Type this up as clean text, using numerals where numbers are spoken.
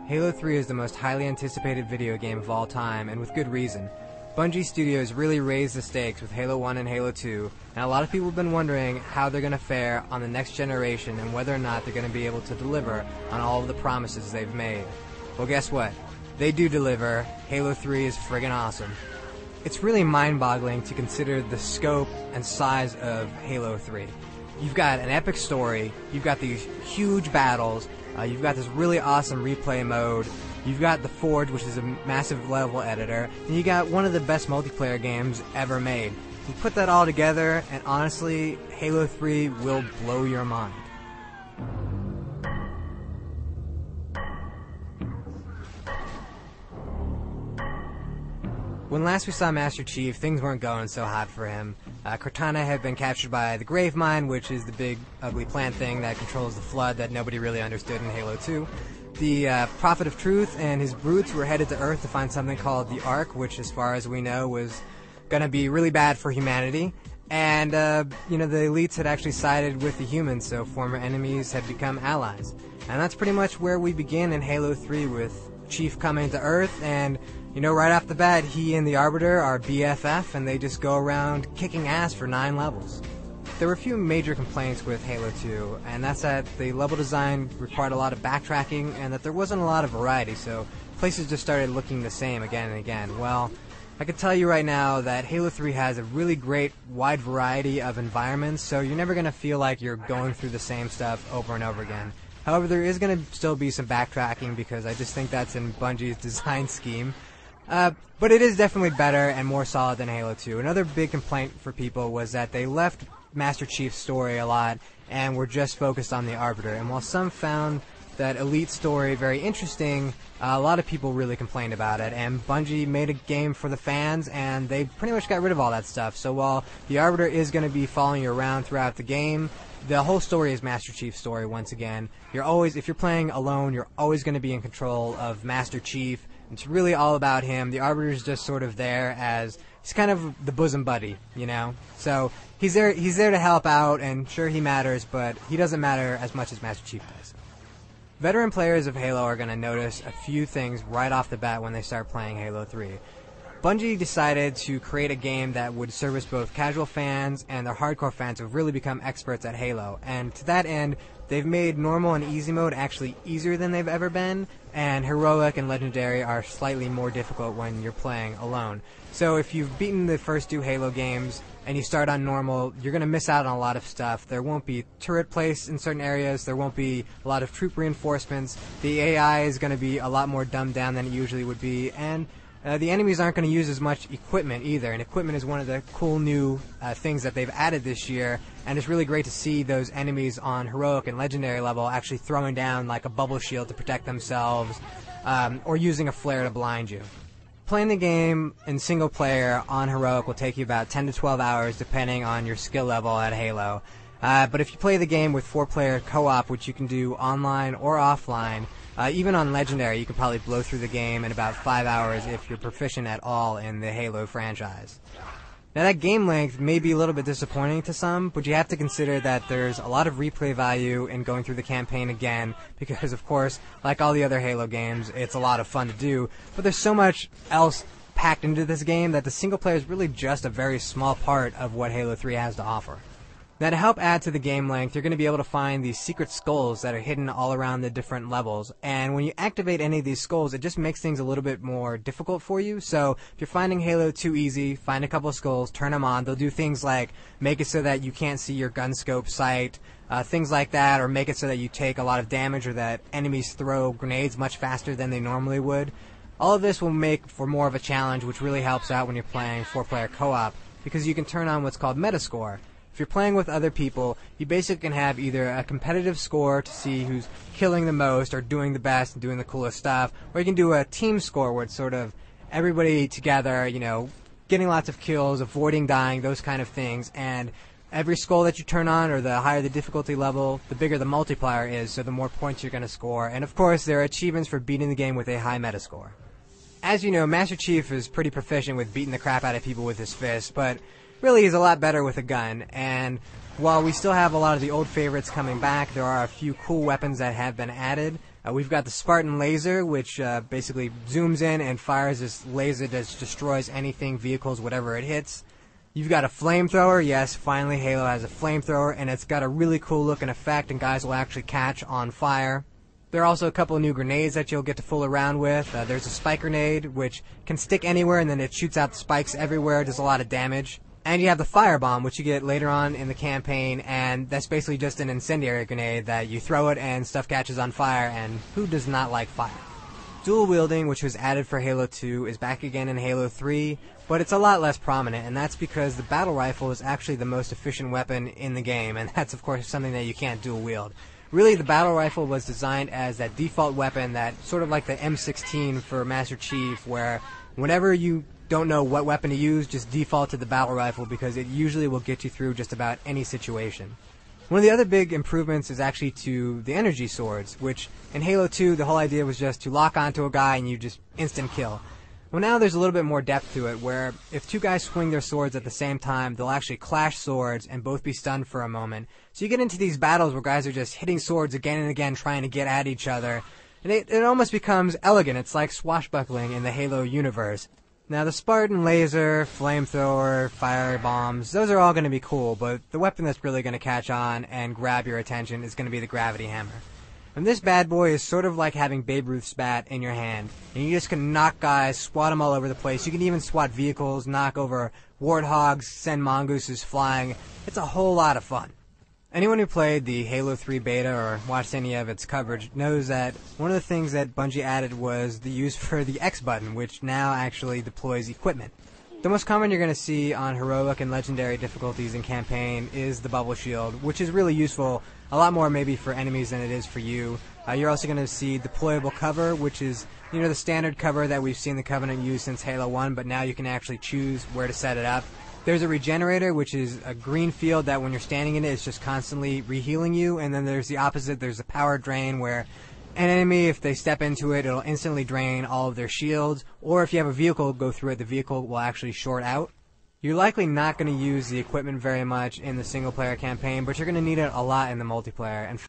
Halo 3 is the most highly anticipated video game of all time, and with good reason. Bungie Studios really raised the stakes with Halo 1 and Halo 2, and a lot of people have been wondering how they're going to fare on the next generation and whether or not they're going to be able to deliver on all of the promises they've made. Well, guess what? They do deliver. Halo 3 is friggin' awesome. It's really mind-boggling to consider the scope and size of Halo 3. You've got an epic story, you've got these huge battles, you've got this really awesome replay mode, you've got the Forge, which is a massive level editor, and you got one of the best multiplayer games ever made. You put that all together, and honestly, Halo 3 will blow your mind. When last we saw Master Chief, things weren't going so hot for him. Cortana had been captured by the Gravemind, which is the big, ugly plant thing that controls the Flood that nobody really understood in Halo 2. The Prophet of Truth and his brutes were headed to Earth to find something called the Ark, which, as far as we know, was gonna be really bad for humanity. And, the elites had actually sided with the humans, so former enemies had become allies. And that's pretty much where we begin in Halo 3 with Chief coming to Earth, and right off the bat, he and the Arbiter are BFF, and they just go around kicking ass for 9 levels. There were a few major complaints with Halo 2, and that's that the level design required a lot of backtracking, and that there wasn't a lot of variety, so places just started looking the same again and again. Well, I can tell you right now that Halo 3 has a really great wide variety of environments, so you're never going to feel like you're going through the same stuff over and over again. However, there is going to still be some backtracking because I just think that's in Bungie's design scheme. But it is definitely better and more solid than Halo 2. Another big complaint for people was that they left Master Chief's story a lot and were just focused on the Arbiter. And while some found that Elite story very interesting, a lot of people really complained about it. And Bungie made a game for the fans, and they pretty much got rid of all that stuff. So while the Arbiter is going to be following you around throughout the game, the whole story is Master Chief's story once again. If you're playing alone, you're always going to be in control of Master Chief. It's really all about him. The Arbiter's just sort of there as he's kind of the bosom buddy, So he's there to help out, and sure he matters, but he doesn't matter as much as Master Chief does. Veteran players of Halo are going to notice a few things right off the bat when they start playing Halo 3. Bungie decided to create a game that would service both casual fans and their hardcore fans who have really become experts at Halo. And to that end, they've made normal and easy mode actually easier than they've ever been, and heroic and legendary are slightly more difficult when you're playing alone. So if you've beaten the first 2 Halo games and you start on normal, you're going to miss out on a lot of stuff. There won't be turret placed in certain areas, there won't be a lot of troop reinforcements, the AI is going to be a lot more dumbed down than it usually would be, and the enemies aren't going to use as much equipment either, and equipment is one of the cool new things that they've added this year, and it's really great to see those enemies on heroic and legendary level actually throwing down like a bubble shield to protect themselves, or using a flare to blind you. Playing the game in single player on heroic will take you about 10 to 12 hours depending on your skill level at Halo. But if you play the game with 4-player co-op, which you can do online or offline, even on Legendary, you can probably blow through the game in about 5 hours if you're proficient at all in the Halo franchise. Now that game length may be a little bit disappointing to some, but you have to consider that there's a lot of replay value in going through the campaign again, because of course, like all the other Halo games, it's a lot of fun to do, but there's so much else packed into this game that the single player is really just a very small part of what Halo 3 has to offer. Now to help add to the game length, you're going to be able to find these secret skulls that are hidden all around the different levels. And when you activate any of these skulls, it just makes things a little bit more difficult for you. So if you're finding Halo too easy, find a couple of skulls, turn them on. They'll do things like make it so that you can't see your gun scope sight, things like that, or make it so that you take a lot of damage or that enemies throw grenades much faster than they normally would. All of this will make for more of a challenge, which really helps out when you're playing 4-player co-op, because you can turn on what's called Metascore. If you're playing with other people, you basically can have either a competitive score to see who's killing the most or doing the best and doing the coolest stuff, or you can do a team score where it's sort of everybody together, getting lots of kills, avoiding dying, those kind of things, and every skull that you turn on, or the higher the difficulty level, the bigger the multiplier is, so the more points you're going to score. And of course, there are achievements for beating the game with a high Metascore. As you know, Master Chief is pretty proficient with beating the crap out of people with his fists, but really he's a lot better with a gun, and while we still have a lot of the old favorites coming back, there are a few cool weapons that have been added. We've got the Spartan laser, which basically zooms in and fires this laser that destroys anything, vehicles, whatever it hits. You've got a flamethrower. Yes, finally Halo has a flamethrower, and it's got a really cool looking effect, and guys will actually catch on fire. There are also a couple of new grenades that you'll get to fool around with. There's a spike grenade, which can stick anywhere, and then it shoots out the spikes everywhere, does a lot of damage. And you have the firebomb, which you get later on in the campaign, and that's basically just an incendiary grenade that you throw it and stuff catches on fire, and who does not like fire? Dual wielding, which was added for Halo 2, is back again in Halo 3, but it's a lot less prominent, and that's because the battle rifle is actually the most efficient weapon in the game, and that's of course something that you can't dual wield. Really, the battle rifle was designed as that default weapon, that sort of like the M16 for Master Chief, where whenever you don't know what weapon to use, just default to the battle rifle because it usually will get you through just about any situation. One of the other big improvements is actually to the energy swords, which in Halo 2 the whole idea was just to lock onto a guy and you just instant kill. Well, now there's a little bit more depth to it, where if two guys swing their swords at the same time, they'll actually clash swords and both be stunned for a moment. So you get into these battles where guys are just hitting swords again and again trying to get at each other, and it almost becomes elegant. It's like swashbuckling in the Halo universe. Now, the Spartan laser, flamethrower, fire bombs, those are all going to be cool, but the weapon that's really going to catch on and grab your attention is going to be the gravity hammer. And this bad boy is sort of like having Babe Ruth's bat in your hand, and you just can knock guys, swat them all over the place. You can even swat vehicles, knock over warthogs, send mongooses flying. It's a whole lot of fun. Anyone who played the Halo 3 beta or watched any of its coverage knows that one of the things that Bungie added was the use for the X button, which now actually deploys equipment. The most common you're going to see on heroic and legendary difficulties in campaign is the bubble shield, which is really useful, a lot more maybe for enemies than it is for you. You're also going to see deployable cover, which is, the standard cover that we've seen the Covenant use since Halo 1, but now you can actually choose where to set it up. There's a regenerator, which is a green field that when you're standing in it, it's just constantly rehealing you. And then there's the opposite. There's a power drain where an enemy, if they step into it, it'll instantly drain all of their shields. Or if you have a vehicle go through it, the vehicle will actually short out. You're likely not going to use the equipment very much in the single-player campaign, but you're going to need it a lot in the multiplayer. And